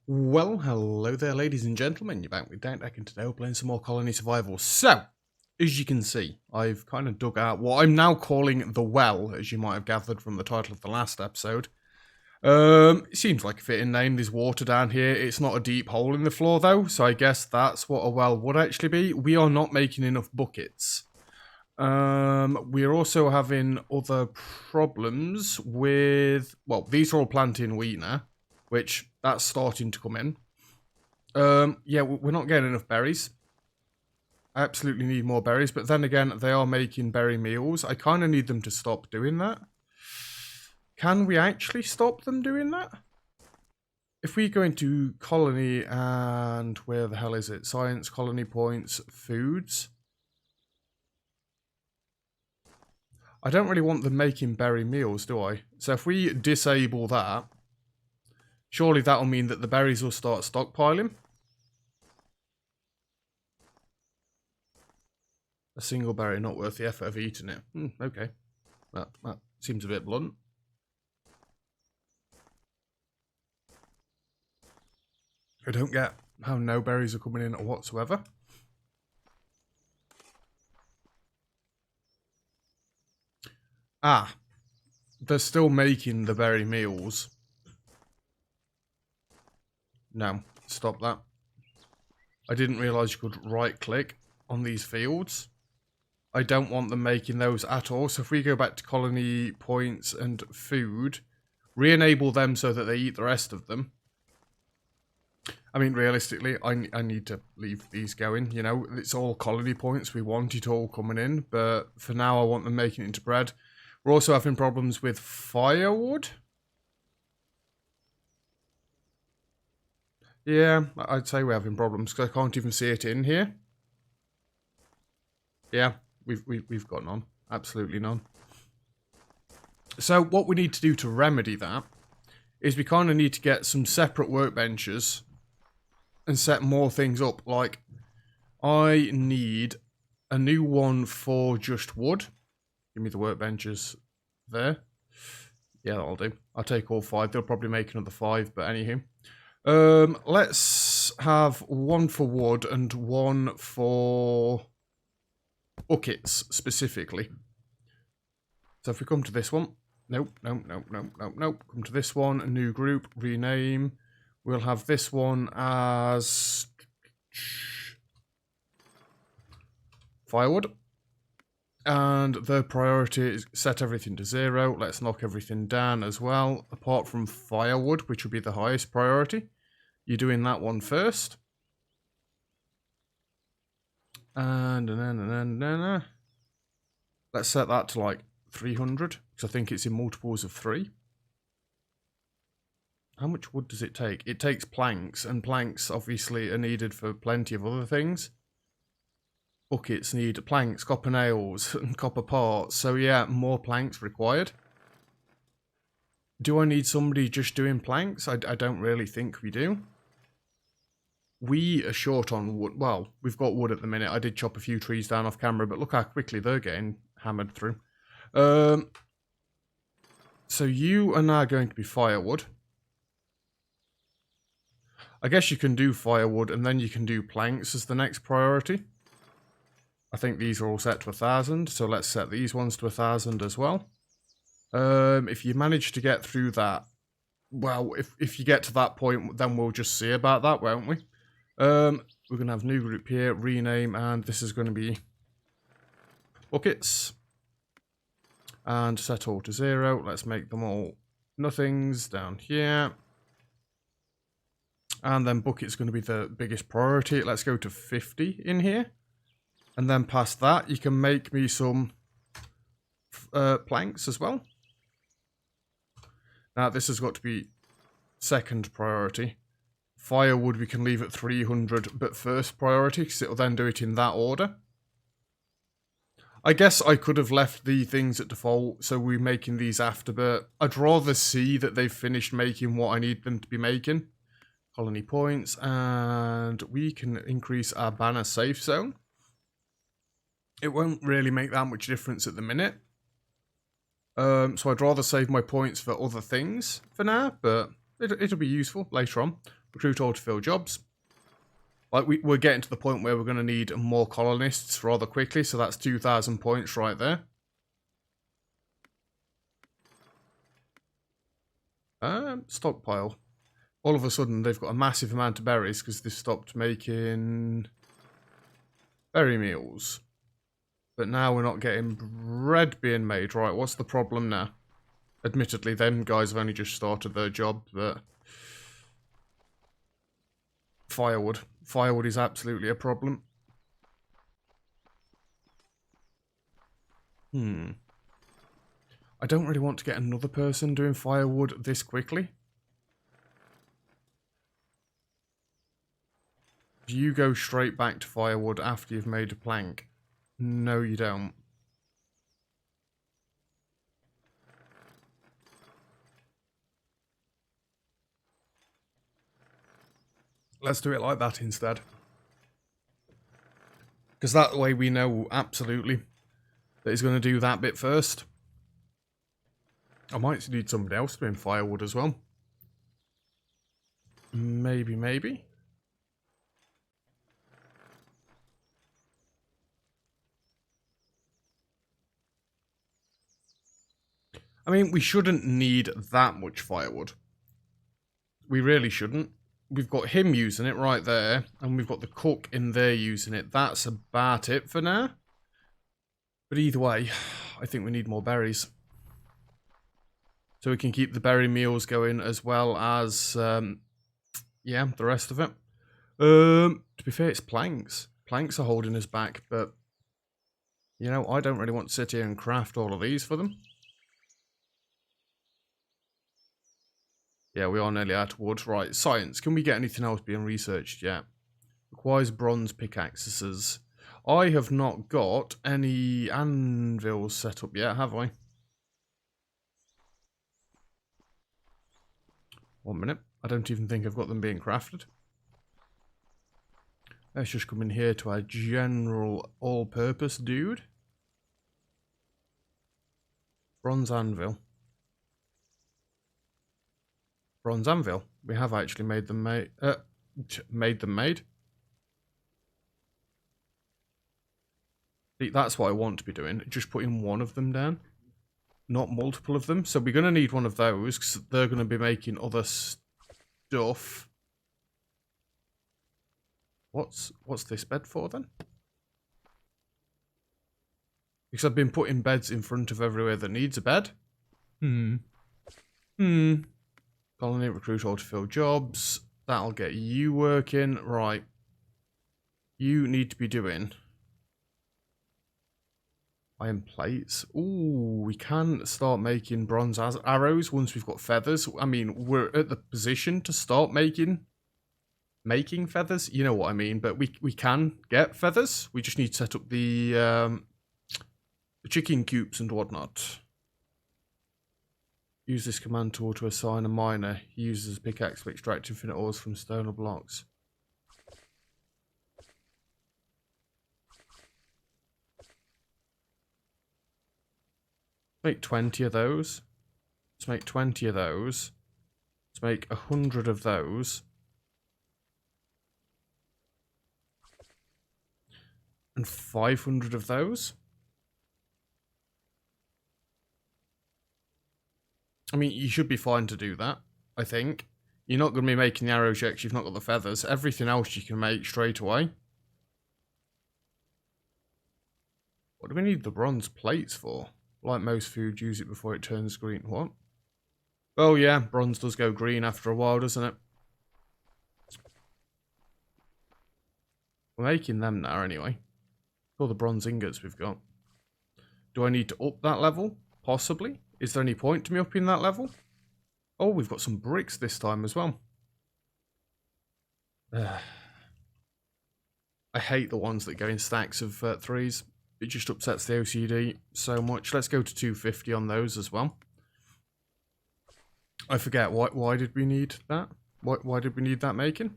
Well, hello there, ladies and gentlemen. You're back with Deck, and today we're playing some more Colony Survival. So, as you can see, I've kind of dug out what I'm now calling the well, as you might have gathered from the title of the last episode. It seems like a fitting name. There's water down here. It's not a deep hole in the floor, though, so I guess that's what a well would actually be. We are not making enough buckets. We're also having other problems with... Well, these are all planting wheat now, which that's starting to come in. Yeah, we're not getting enough berries. I absolutely need more berries, but then again, they are making berry meals. I kind of need them to stop doing that. Can we actually stop them doing that? If we go into colony and where the hell is it? Science, colony points, foods. I don't really want them making berry meals, do I? So if we disable that, surely that'll mean that the berries will start stockpiling. A single berry, not worth the effort of eating it. Okay. That seems a bit blunt. I don't get how no berries are coming in whatsoever. Ah. They're still making the berry meals. No, stop that. I didn't realise you could right-click on these fields. I don't want them making those at all. So if we go back to colony points and food, re-enable them so that they eat the rest of them. I mean, realistically, I need to leave these going. You know, it's all colony points. We want it all coming in. But for now, I want them making it into bread. We're also having problems with firewood. Yeah, I'd say we're having problems because I can't even see it in here. Yeah, we've got none. Absolutely none. So what we need to do to remedy that is we kind of need to get some separate workbenches and set more things up. Like, I need a new one for just wood. Give me the workbenches there. Yeah, that'll do. I'll take all 5. They'll probably make another 5, but anywho. Let's have one for wood and one for buckets, specifically. So if we come to this one. Nope. Come to this one, a new group, rename. We'll have this one as firewood. And the priority is set everything to 0. Let's knock everything down as well, apart from firewood, which would be the highest priority. You're doing that one first. And let's set that to like 300, because I think it's in multiples of 3. How much wood does it take? It takes planks, and planks obviously are needed for plenty of other things. Buckets need planks, copper nails, and copper parts. So yeah, more planks required. Do I need somebody just doing planks? I don't really think we do. We are short on wood. Well, we've got wood at the minute. I did chop a few trees down off camera, but look how quickly they're getting hammered through. So you are now going to be firewood. I guess you can do firewood and then you can do planks as the next priority. I think these are all set to 1,000, so let's set these ones to 1,000 as well. If you manage to get through that, well, if you get to that point, then we'll just see about that, won't we? We're going to have new group here, rename, and this is going to be buckets. And set all to 0. Let's make them all nothings down here. And then bucket's going to be the biggest priority. Let's go to 50 in here. And then past that, you can make me some planks as well. Now, this has got to be second priority. Firewood we can leave at 300, but first priority, because it'll then do it in that order. I guess I could have left the things at default, so we're making these after, but I'd rather see that they've finished making what I need them to be making. Colony points, and we can increase our banner safe zone. It won't really make that much difference at the minute. So I'd rather save my points for other things for now, but it'll be useful later on. recruit all to fill jobs. Like, we're getting to the point where we're going to need more colonists rather quickly, so that's 2,000 points right there. Stockpile. All of a sudden, they've got a massive amount of berries because they've stopped making berry meals. But now we're not getting bread being made. Right, what's the problem now? Admittedly, them guys have only just started their job, but... Firewood. Firewood is absolutely a problem. I don't really want to get another person doing firewood this quickly. Do you go straight back to firewood after you've made a plank? No, you don't. Let's do it like that instead. Because that way we know absolutely that he's going to do that bit first. I might need somebody else doing firewood as well. Maybe. I mean, we shouldn't need that much firewood. We really shouldn't. We've got him using it right there, and we've got the cook in there using it. That's about it for now. But either way, I think we need more berries. So we can keep the berry meals going as well as, yeah, the rest of it. To be fair, it's planks. Planks are holding us back, but, you know, I don't really want to sit here and craft all of these for them. Yeah, we are nearly out of wood. Right, science. Can we get anything else being researched yet? Requires bronze pickaxes. I have not got any anvils set up yet, have I? 1 minute. I don't even think I've got them being crafted. Let's just come in here to our general all-purpose dude. Bronze anvil. Bronze anvil. We have actually made them made made. See, that's what I want to be doing. Just putting one of them down, not multiple of them. So we're going to need one of those because they're going to be making other stuff. What's this bed for then? Because I've been putting beds in front of everywhere that needs a bed. Colony, recruit all to fill jobs. That'll get you working. Right. You need to be doing iron plates. Ooh, we can start making bronze arrows once we've got feathers. I mean, we're at the position to start making feathers. You know what I mean. But we can get feathers. We just need to set up the chicken coops and whatnot. Use this command tool to assign a miner. He uses a pickaxe to extract infinite ores from stone or blocks. Make 20 of those. Let's make 20 of those. Let's make 100 of those. And 500 of those. I mean, you should be fine to do that, I think. You're not going to be making the arrows yet because you've not got the feathers. Everything else you can make straight away. What do we need the bronze plates for? Like most food, use it before it turns green. What? Oh yeah, bronze does go green after a while, doesn't it? We're making them now anyway. All the bronze ingots we've got. Do I need to up that level? Possibly. Is there any point to me upping that level? Oh, we've got some bricks this time as well. I hate the ones that go in stacks of threes. It just upsets the OCD so much. Let's go to 250 on those as well. I forget, why did we need that? Why did we need that making?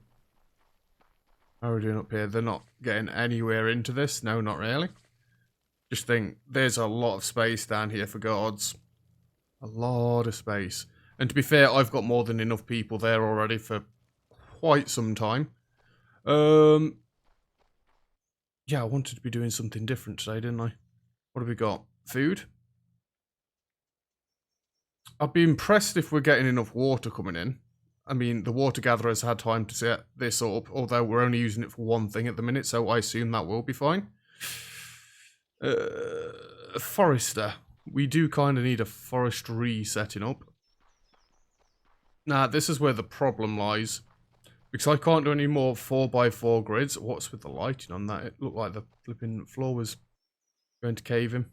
How are we doing up here? They're not getting anywhere into this. No, not really. Just think, there's a lot of space down here for guards. A lot of space. And to be fair, I've got more than enough people there already for quite some time. Yeah, I wanted to be doing something different today, didn't I? What have we got? Food? I'd be impressed if we're getting enough water coming in. I mean, the water gatherer's had time to set this up, although we're only using it for one thing at the minute, so I assume that will be fine. Forester. We do kind of need a forestry setting up. Nah, this is where the problem lies. Because I can't do any more 4x4 grids. What's with the lighting on that? It looked like the flipping floor was going to cave in.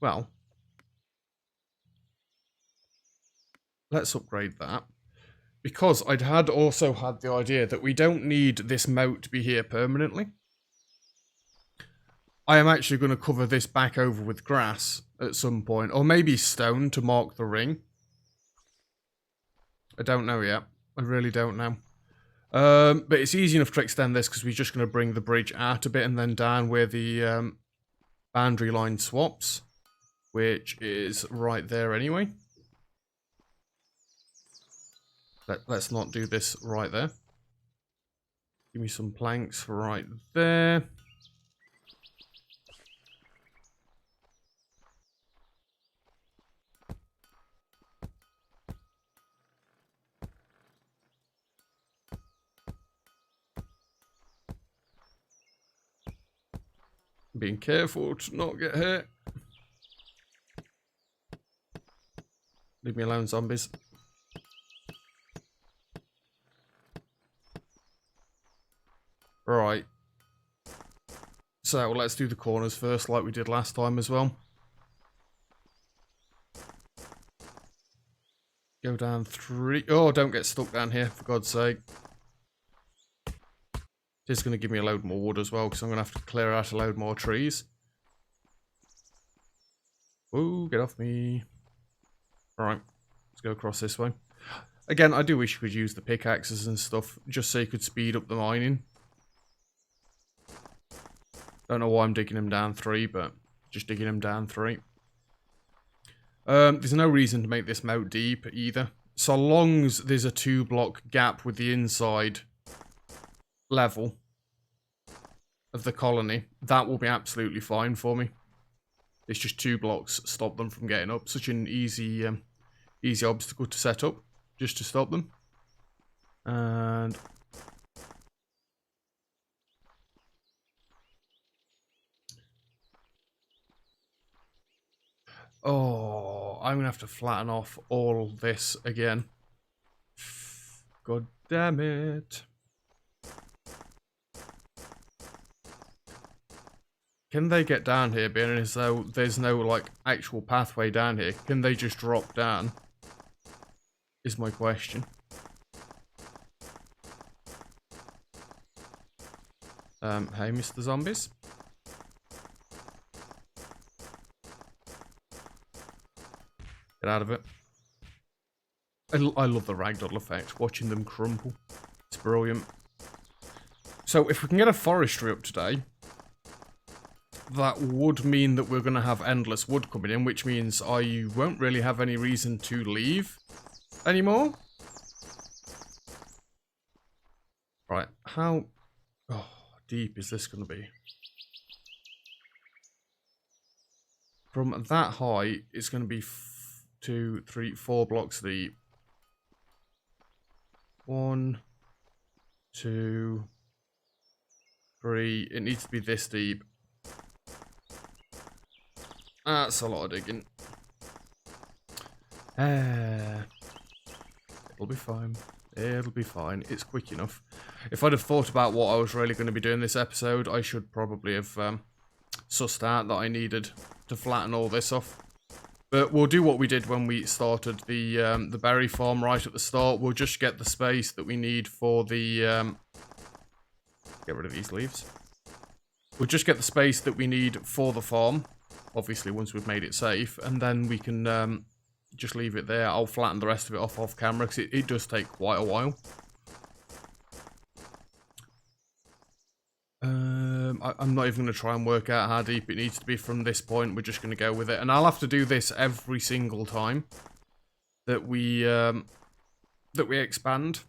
Well, let's upgrade that. Because I'd also had the idea that we don't need this moat to be here permanently. I am actually going to cover this back over with grass at some point. Or maybe stone to mark the ring. I don't know yet. I really don't know. But it's easy enough to extend this because we're just going to bring the bridge out a bit and then down where the boundary line swaps. Which is right there anyway. Let's not do this right there. Give me some planks right there. Being careful to not get hurt. Leave me alone, zombies. Right. So let's do the corners first, like we did last time as well. Go down 3. Oh, don't get stuck down here, for God's sake. This is going to give me a load more wood as well, because I'm going to have to clear out a load more trees. Ooh, get off me. Alright, let's go across this way. Again, I do wish you could use the pickaxes and stuff, just so you could speed up the mining. Don't know why I'm digging them down 3, but just digging them down 3. There's no reason to make this moat deep either. So long as there's a 2-block gap with the inside level of the colony, that will be absolutely fine for me. It's just 2 blocks stop them from getting up. Such an easy obstacle to set up, just to stop them. And oh, I'm gonna have to flatten off all this again. God damn it. Can they get down here, being as though there's no, like, actual pathway down here? Can they just drop down? Is my question. Hey, Mr. Zombies. Get out of it. I love the ragdoll effect, watching them crumple. It's brilliant. So, if we can get a forestry up today, that would mean that we're going to have endless wood coming in, which means I won't really have any reason to leave anymore. Right, how deep is this going to be? From that height, it's going to be 2, 3, 4 blocks deep. 1, 2, 3. It needs to be this deep. That's a lot of digging. It'll be fine. It'll be fine. It's quick enough. If I'd have thought about what I was really going to be doing this episode, I should probably have sussed out that I needed to flatten all this off. But we'll do what we did when we started the berry farm right at the start. We'll just get the space that we need for the... get rid of these leaves. We'll just get the space that we need for the farm. Obviously, once we've made it safe. And then we can just leave it there. I'll flatten the rest of it off camera, because it does take quite a while. I'm not even going to try and work out how deep it needs to be from this point. We're just going to go with it. And I'll have to do this every single time that we that we expand.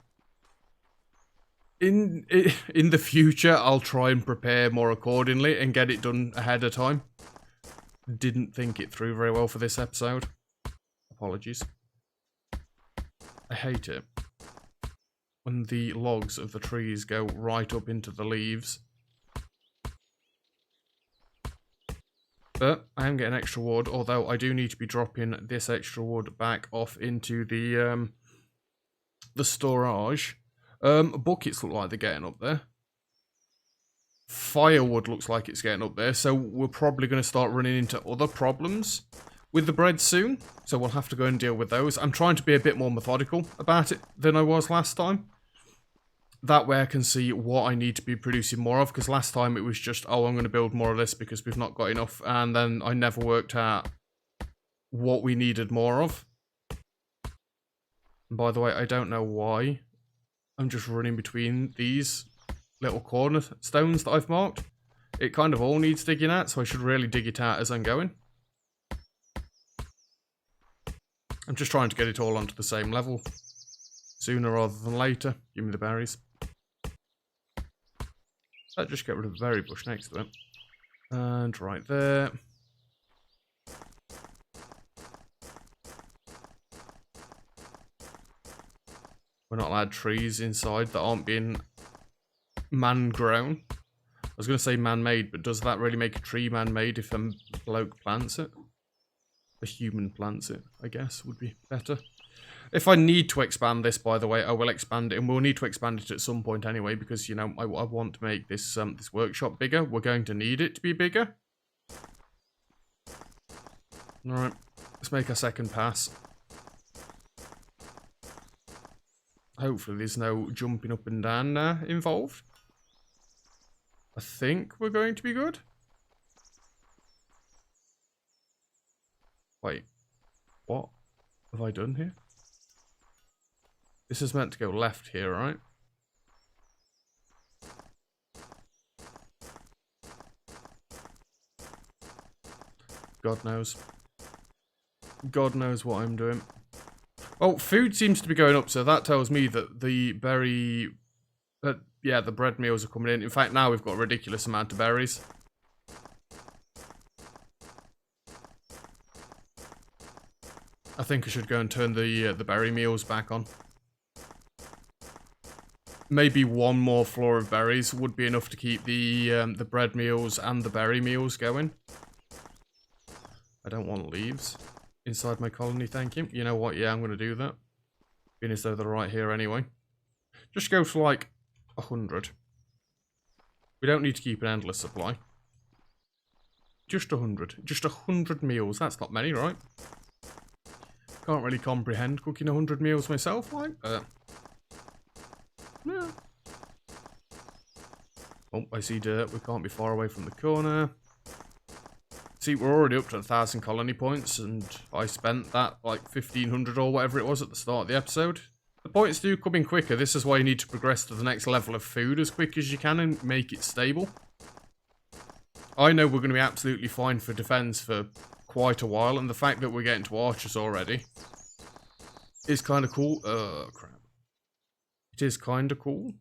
In the future, I'll try and prepare more accordingly and get it done ahead of time. Didn't think it through very well for this episode. Apologies. I hate it when the logs of the trees go right up into the leaves. But I am getting extra wood, although I do need to be dropping this extra wood back off into the storage. Buckets look like they're getting up there. Firewood looks like it's getting up there, so we're probably going to start running into other problems with the bread soon. So we'll have to go and deal with those. I'm trying to be a bit more methodical about it than I was last time. That way I can see what I need to be producing more of, because last time it was just, oh, I'm going to build more of this because we've not got enough, and then I never worked out what we needed more of. And by the way, I don't know why I'm just running between these little cornerstones that I've marked. It kind of all needs digging out, so I should really dig it out as I'm going. I'm just trying to get it all onto the same level. Sooner rather than later. Give me the berries. Let's just get rid of the berry bush next to it. And right there. We're not allowed trees inside that aren't being man-grown. I was going to say man-made, but does that really make a tree man-made if a bloke plants it? A human plants it, I guess, would be better. If I need to expand this, by the way, I will expand it, and we'll need to expand it at some point anyway, because, you know, I want to make this this workshop bigger. We're going to need it to be bigger. Alright, let's make our second pass. Hopefully there's no jumping up and down involved. I think we're going to be good. Wait, what have I done here? This is meant to go left here, right? God knows. God knows what I'm doing. Oh, food seems to be going up, so that tells me that the berry... yeah, the bread meals are coming in. In fact, now we've got a ridiculous amount of berries. I think I should go and turn the berry meals back on. Maybe one more floor of berries would be enough to keep the bread meals and the berry meals going. I don't want leaves inside my colony, thank you. You know what? Yeah, I'm going to do that. Being as though they're right here anyway. Just go to like 100. We don't need to keep an endless supply. Just 100. Just 100 meals. That's not many, right? Can't really comprehend cooking 100 meals myself, like. Yeah. Oh, I see dirt. We can't be far away from the corner. See, we're already up to 1,000 colony points, and I spent that, like, 1,500 or whatever it was at the start of the episode. The points do come in quicker. This is why you need to progress to the next level of food as quick as you can and make it stable. I know we're going to be absolutely fine for defense for quite a while, and the fact that we're getting to archers already is kind of cool. Crap. It is kind of cool.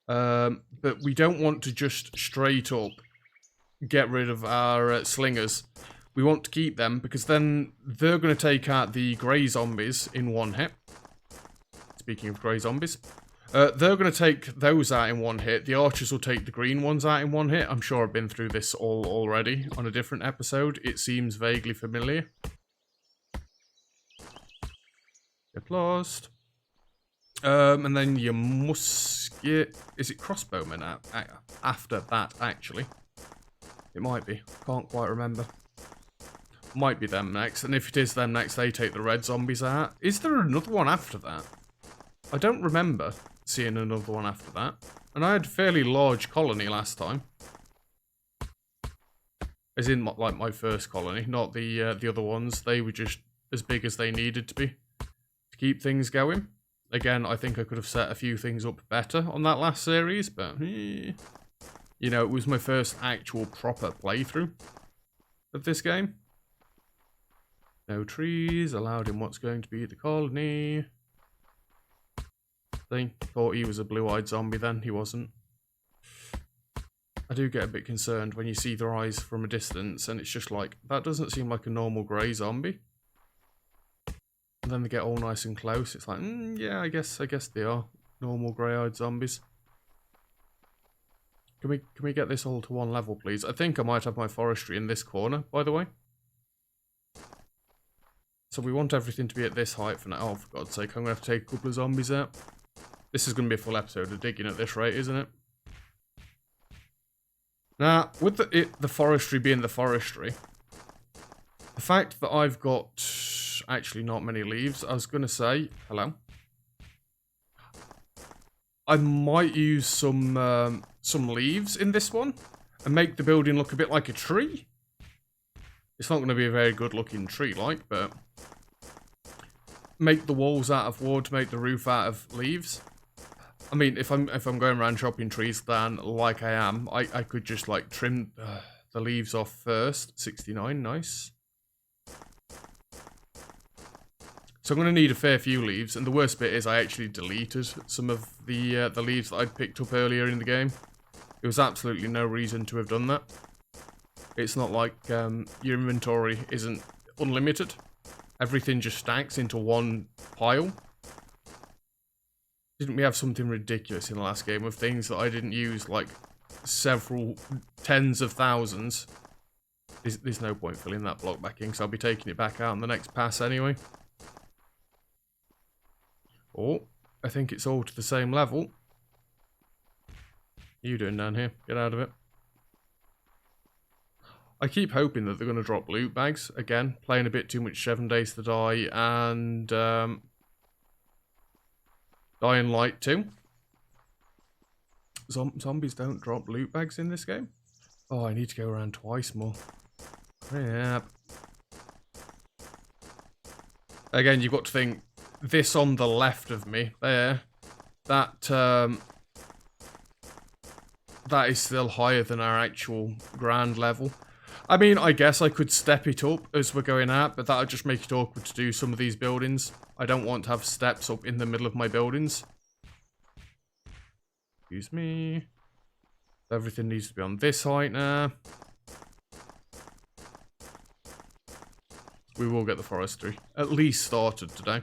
But we don't want to just straight up get rid of our slingers. We want to keep them, because then they're going to take out the grey zombies in one hit. Speaking of grey zombies. They're going to take those out in one hit. The archers will take the green ones out in one hit. I'm sure I've been through this all already on a different episode. It seems vaguely familiar. Get lost. And then your musket... Is it crossbowmen after that, actually? It might be. Can't quite remember. Might be them next. And if it is them next, they take the red zombies out. Is there another one after that? I don't remember seeing another one after that. And I had a fairly large colony last time. As in, like, my first colony. Not the other ones. They were just as big as they needed to be to keep things going. Again, I think I could have set a few things up better on that last series, but... You know, it was my first actual proper playthrough of this game. No trees allowed in what's going to be the colony. See, thought he was a blue-eyed zombie then, he wasn't. I do get a bit concerned when you see their eyes from a distance and it's just like, that doesn't seem like a normal grey zombie. And then they get all nice and close, it's like, yeah, I guess they are normal grey-eyed zombies. Can we get this all to one level, please? I think I might have my forestry in this corner, by the way. So we want everything to be at this height for now. Oh, for God's sake, I'm going to have to take a couple of zombies out. This is going to be a full episode of digging at this rate, isn't it? Now, with the forestry being the forestry, the fact that I've got actually not many leaves, I was going to say, hello. I might use some leaves in this one and make the building look a bit like a tree. It's not going to be a very good looking tree like, but make the walls out of wood, make the roof out of leaves. I mean, if I'm going around chopping trees down like I am, I could just like trim the leaves off first. 69, nice. So I'm going to need a fair few leaves, and the worst bit is I actually deleted some of the leaves that I'd picked up earlier in the game. There was absolutely no reason to have done that. It's not like your inventory isn't unlimited. Everything just stacks into one pile. Didn't we have something ridiculous in the last game of things that I didn't use, like several tens of thousands? There's no point filling that block back in, because I'll be taking it back out in the next pass anyway. Oh, I think it's all to the same level. What are you doing down here? Get out of it. I keep hoping that they're going to drop loot bags. Again, playing a bit too much 7 Days to Die and Dying Light 2. Zombies don't drop loot bags in this game. Oh, I need to go around twice more. Crap. Again, you've got to think, this on the left of me, there, that is still higher than our actual ground level. I mean, I guess I could step it up as we're going out, but that would just make it awkward to do some of these buildings. I don't want to have steps up in the middle of my buildings. Excuse me. Everything needs to be on this height now. We will get the forestry at least started today.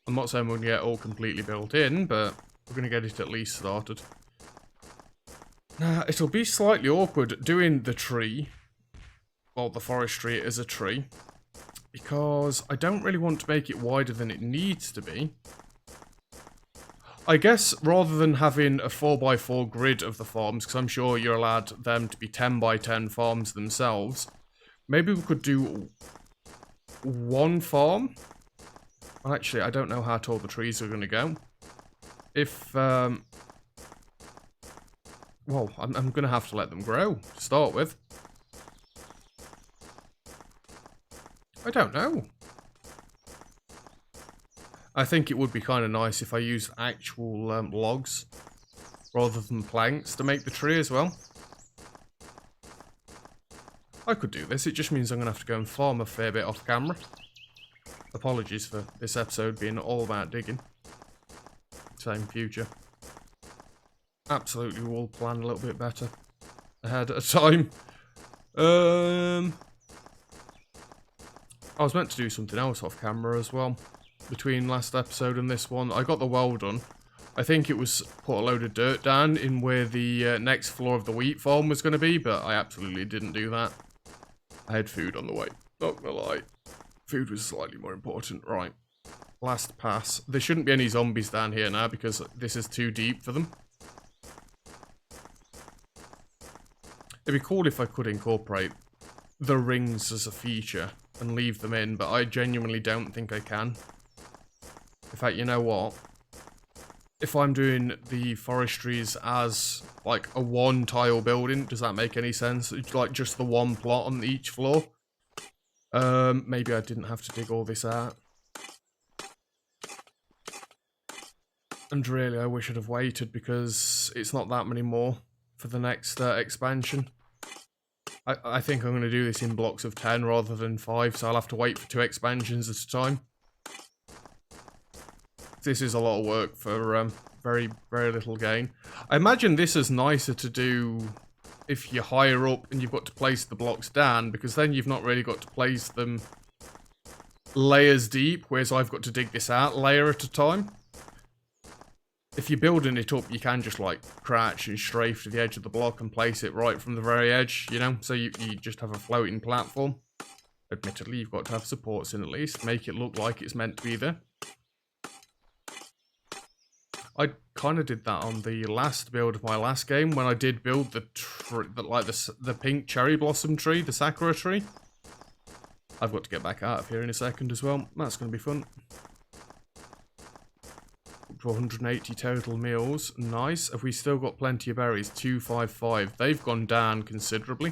I'm not saying we're going to get all completely built in, but we're going to get it at least started. Now, it'll be slightly awkward doing the tree, well, the forestry as a tree, because I don't really want to make it wider than it needs to be. I guess rather than having a 4x4 grid of the farms, because I'm sure you're allowed them to be 10x10 farms themselves, maybe we could do one farm. Well, actually, I don't know how tall the trees are going to go. If, well, I'm going to have to let them grow to start with. I don't know. I think it would be kind of nice if I used actual logs rather than planks to make the tree as well. I could do this, it just means I'm going to have to go and farm a fair bit off camera. Apologies for this episode being all about digging. Same future. Absolutely will plan a little bit better ahead at a time. I was meant to do something else off camera as well. Between last episode and this one, I got the well done. I think it was put a load of dirt down in where the next floor of the wheat farm was going to be, but I absolutely didn't do that. I had food on the way, not gonna lie. Food was slightly more important. Right, last pass. There shouldn't be any zombies down here now because this is too deep for them. It'd be cool if I could incorporate the rings as a feature and leave them in, but I genuinely don't think I can. In fact, you know what? If I'm doing the forestries as like a one tile building, does that make any sense? It's like just the one plot on each floor. Maybe I didn't have to dig all this out. And really, I wish I'd have waited because it's not that many more for the next expansion. I think I'm going to do this in blocks of 10 rather than 5, so I'll have to wait for 2 expansions at a time. This is a lot of work for very, very little gain. I imagine this is nicer to do if you're higher up and you've got to place the blocks down, because then you've not really got to place them layers deep, whereas I've got to dig this out layer at a time. If you're building it up, you can just like crouch and strafe to the edge of the block and place it right from the very edge, you know, so you just have a floating platform. Admittedly, you've got to have supports in at least, make it look like it's meant to be there. I kind of did that on the last build of my last game when I did build the pink cherry blossom tree, the sakura tree. I've got to get back out of here in a second as well. That's going to be fun. Up to 180 total meals. Nice. Have we still got plenty of berries? 255. They've gone down considerably.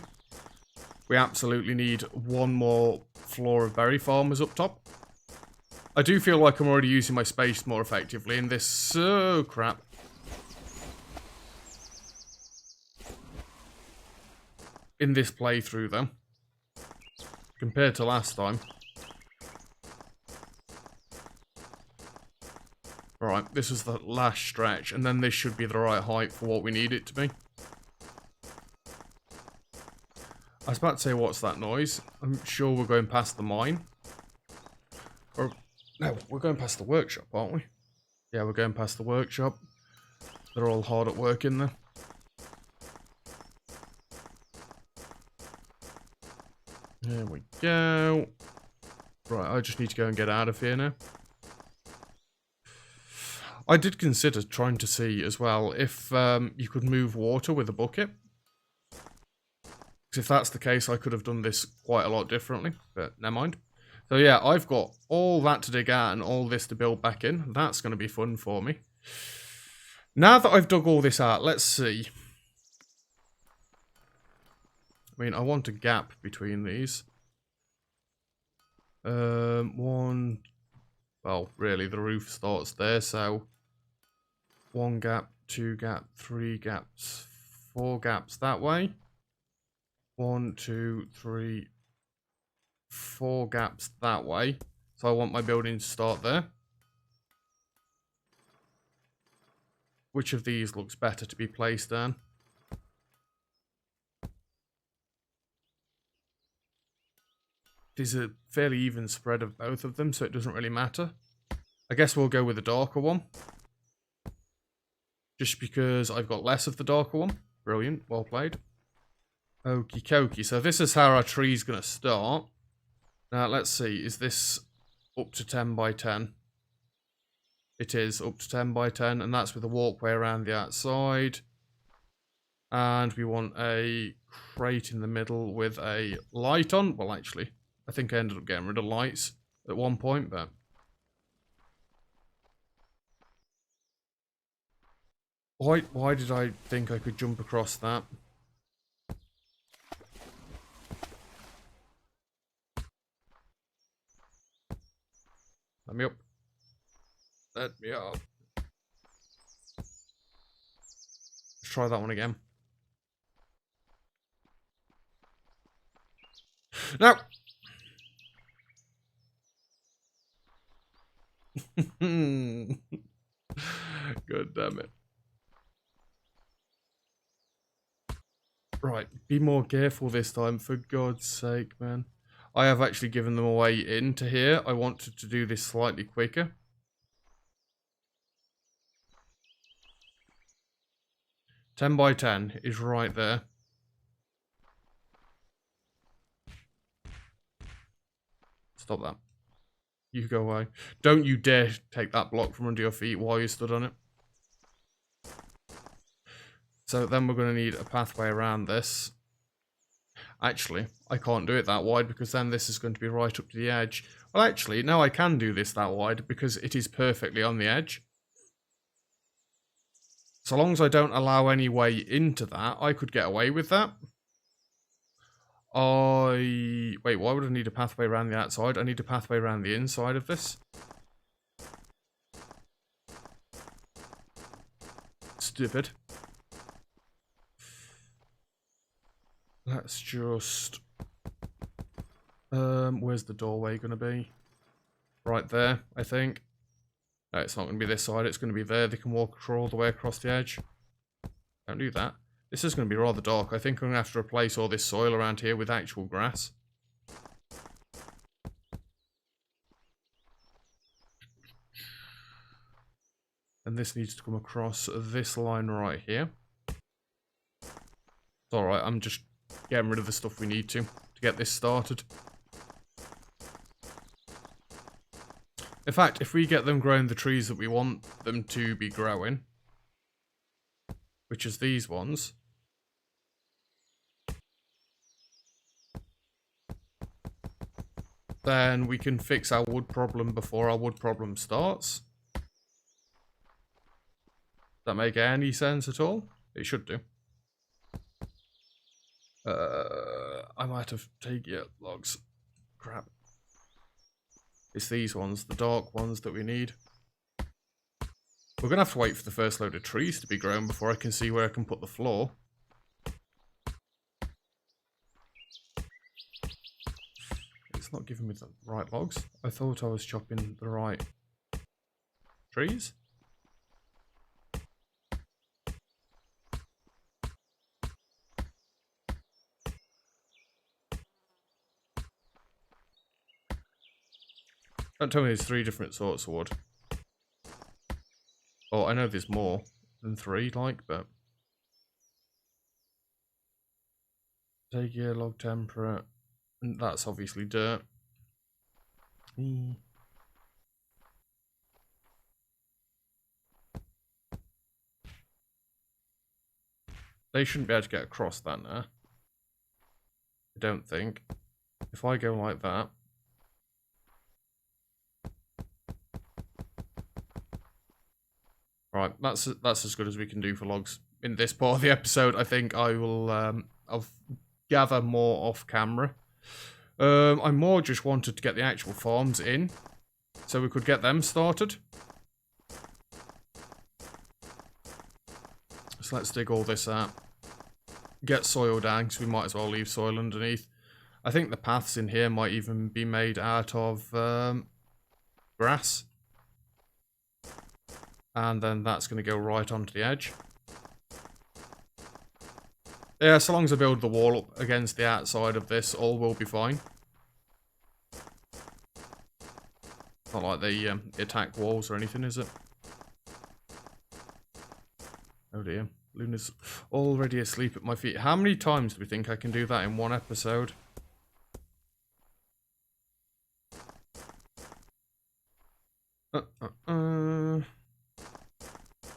We absolutely need one more floor of berry farmers up top. I do feel like I'm already using my space more effectively in this. So crap. In this playthrough, though. Compared to last time. Alright, this is the last stretch, and then this should be the right height for what we need it to be. I was about to say, what's that noise? I'm sure we're going past the mine. Or, no, we're going past the workshop, aren't we? Yeah, we're going past the workshop. They're all hard at work in there. There we go. Right, I just need to go and get out of here now. I did consider trying to see as well if you could move water with a bucket. Because if that's the case, I could have done this quite a lot differently, but never mind. So yeah, I've got all that to dig out and all this to build back in. That's going to be fun for me. Now that I've dug all this out, let's see. I mean, I want a gap between these. One... Well, really, the roof starts there, so... 1 gap, 2 gap, 3 gaps, 4 gaps that way. 1, 2, 3, 4 gaps that way. So I want my building to start there. Which of these looks better to be placed down? There's a fairly even spread of both of them, so it doesn't really matter. I guess we'll go with the darker one. Just because I've got less of the darker one. Brilliant, well played. Okie dokie, so this is how our tree's going to start. Now, let's see, is this up to 10 by 10? It is up to 10 by 10, and that's with a walkway around the outside. And we want a crate in the middle with a light on. Well, actually, I think I ended up getting rid of lights at one point, but... Why did I think I could jump across that? Let me up. Let me up. Let's try that one again. No! God damn it. Right, be more careful this time, for God's sake, man. I have actually given them a way into here. I wanted to do this slightly quicker. "10 by 10 is right there. Stop that. You go away. Don't you dare take that block from under your feet while you stood on it. So then we're going to need a pathway around this. Actually, I can't do it that wide because then this is going to be right up to the edge. Well, actually, no, I can do this that wide because it is perfectly on the edge. So long as I don't allow any way into that, I could get away with that. Wait, why would I need a pathway around the outside? I need a pathway around the inside of this. Stupid. Let's just... where's the doorway going to be? Right there, I think. No, it's not going to be this side. It's going to be there. They can walk all the way across the edge. Don't do that. This is going to be rather dark. I think I'm going to have to replace all this soil around here with actual grass. And this needs to come across this line right here. It's alright, I'm just getting rid of the stuff we need to get this started. In fact, if we get them growing the trees that we want them to be growing, which is these ones, then we can fix our wood problem before our wood problem starts. Does that make any sense at all? It should do. I might have taken logs. Crap. It's these ones, the dark ones that we need. We're going to have to wait for the first load of trees to be grown before I can see where I can put the floor. It's not giving me the right logs. I thought I was chopping the right trees. Don't tell me there's 3 different sorts of wood. Oh, I know there's more than 3, like, but... Take your log temperate. And that's obviously dirt. They shouldn't be able to get across that now. I don't think. If I go like that... Right, that's as good as we can do for logs in this part of the episode. I think I will I'll gather more off camera. I more just wanted to get the actual farms in, so we could get them started. So let's dig all this out. Get soil down, because we might as well leave soil underneath. I think the paths in here might even be made out of grass. And then that's going to go right onto the edge. Yeah, so long as I build the wall up against the outside of this, all will be fine. Not like they attack walls or anything, is it? Oh dear. Luna's already asleep at my feet. How many times do we think I can do that in one episode?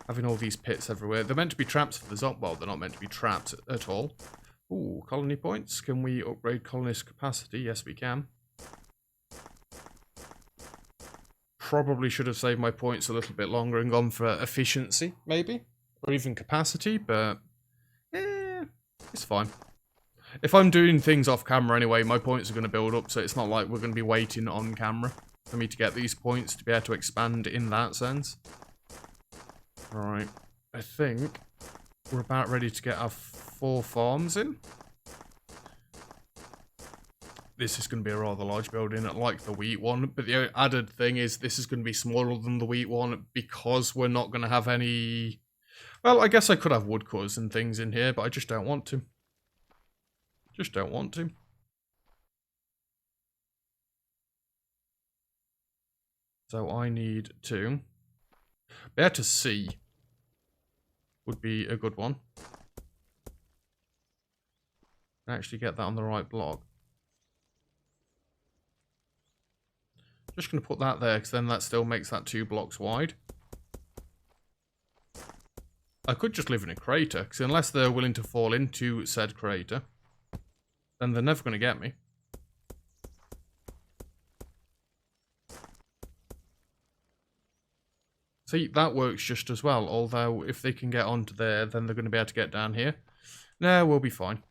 Having all these pits everywhere. They're meant to be traps for the zombie. Well, they're not meant to be trapped at all. Ooh, colony points. Can we upgrade colonist capacity? Yes, we can. Probably should have saved my points a little bit longer and gone for efficiency, maybe. Or even capacity, but... it's fine. If I'm doing things off camera anyway, my points are going to build up, so it's not like we're going to be waiting on camera for me to get these points to be able to expand in that sense. Right, I think we're about ready to get our 4 farms in. This is going to be a rather large building, like the wheat one, but the added thing is this is going to be smaller than the wheat one because we're not going to have any... Well, I guess I could have woodcutters and things in here, but I just don't want to. Just don't want to. So I need to... Be able to see would be a good one. Actually get that on the right block. Just going to put that there, because then that still makes that 2 blocks wide. I could just live in a crater, because unless they're willing to fall into said crater, then they're never going to get me. See, that works just as well, although if they can get onto there, then they're going to be able to get down here. No, we'll be fine.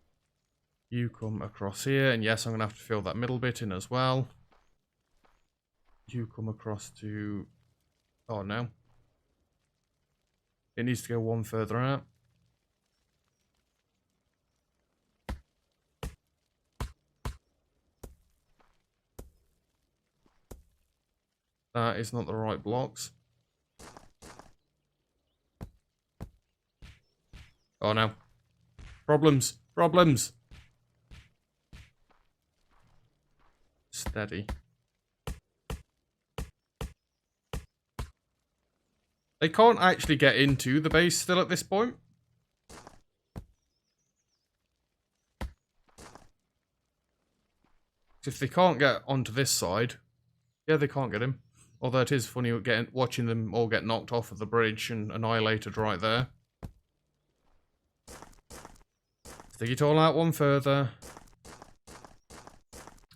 You come across here, and yes, I'm going to have to fill that middle bit in as well. You come across to... Oh, no. It needs to go one further out. That is not the right blocks. Oh no. Problems. Problems. Steady. They can't actually get into the base still at this point. If they can't get onto this side, yeah, they can't get him. Although it is funny watching them all get knocked off of the bridge and annihilated right there. Stick it all out one further.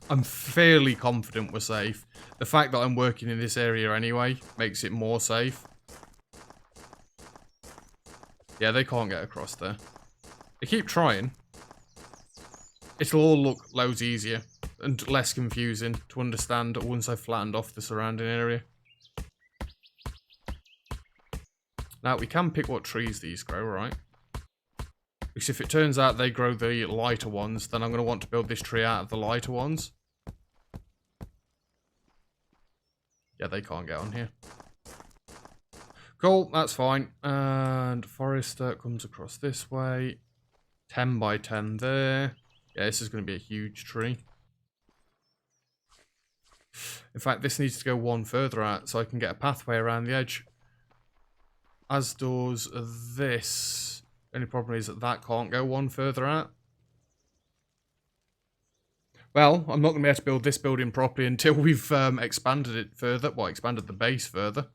I'm fairly confident we're safe. The fact that I'm working in this area anyway makes it more safe. Yeah, they can't get across there. They keep trying. It'll all look loads easier and less confusing to understand once I've flattened off the surrounding area. Now, we can pick what trees these grow, right? Because if it turns out they grow the lighter ones, then I'm going to want to build this tree out of the lighter ones. Yeah, they can't get on here. Cool, that's fine. And Forester comes across this way. 10 by 10 there. Yeah, this is going to be a huge tree. In fact, this needs to go one further out so I can get a pathway around the edge. As does this. The only problem is that that can't go one further out. Well, I'm not going to be able to build this building properly until we've expanded it further. Well, expanded the base further.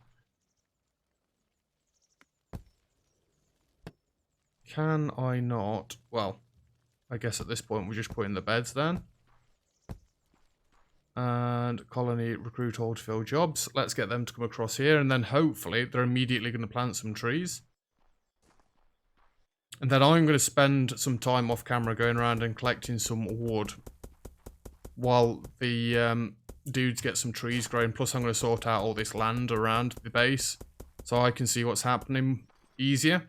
Can I not? Well, I guess at this point we're just putting the beds down. And colony recruit all to fill jobs. Let's get them to come across here, and then hopefully they're immediately going to plant some trees. And then I'm going to spend some time off camera going around and collecting some wood while the dudes get some trees growing. Plus I'm going to sort out all this land around the base so I can see what's happening easier.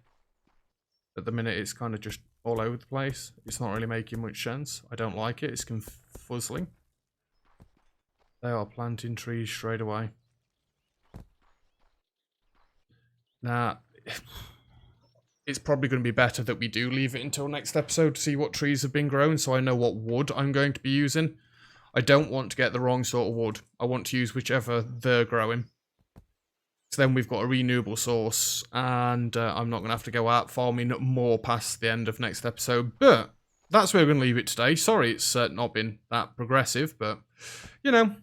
At the minute it's kind of just all over the place. It's not really making much sense. I don't like it. It's confuzzling. They are planting trees straight away. Now, it's probably going to be better that we do leave it until next episode to see what trees have been grown so I know what wood I'm going to be using. I don't want to get the wrong sort of wood. I want to use whichever they're growing. So then we've got a renewable source, and I'm not going to have to go out farming more past the end of next episode. But that's where we're going to leave it today. Sorry it's not been that progressive, but, you know,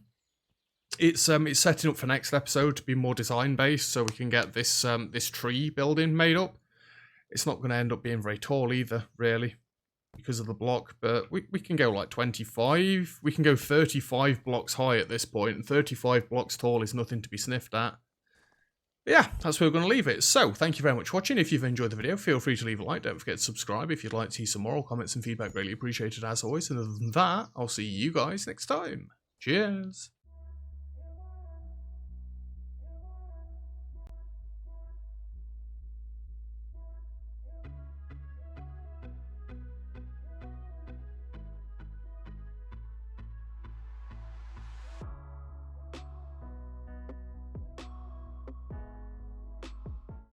it's setting up for next episode to be more design-based so we can get this this tree building made up. It's not going to end up being very tall either, really, because of the block, but we can go like 25. We can go 35 blocks high at this point, and 35 blocks tall is nothing to be sniffed at. Yeah, that's where we're going to leave it. So, thank you very much for watching. If you've enjoyed the video, feel free to leave a like. Don't forget to subscribe if you'd like to see some more. Comments and feedback really appreciated as always. And other than that, I'll see you guys next time. Cheers.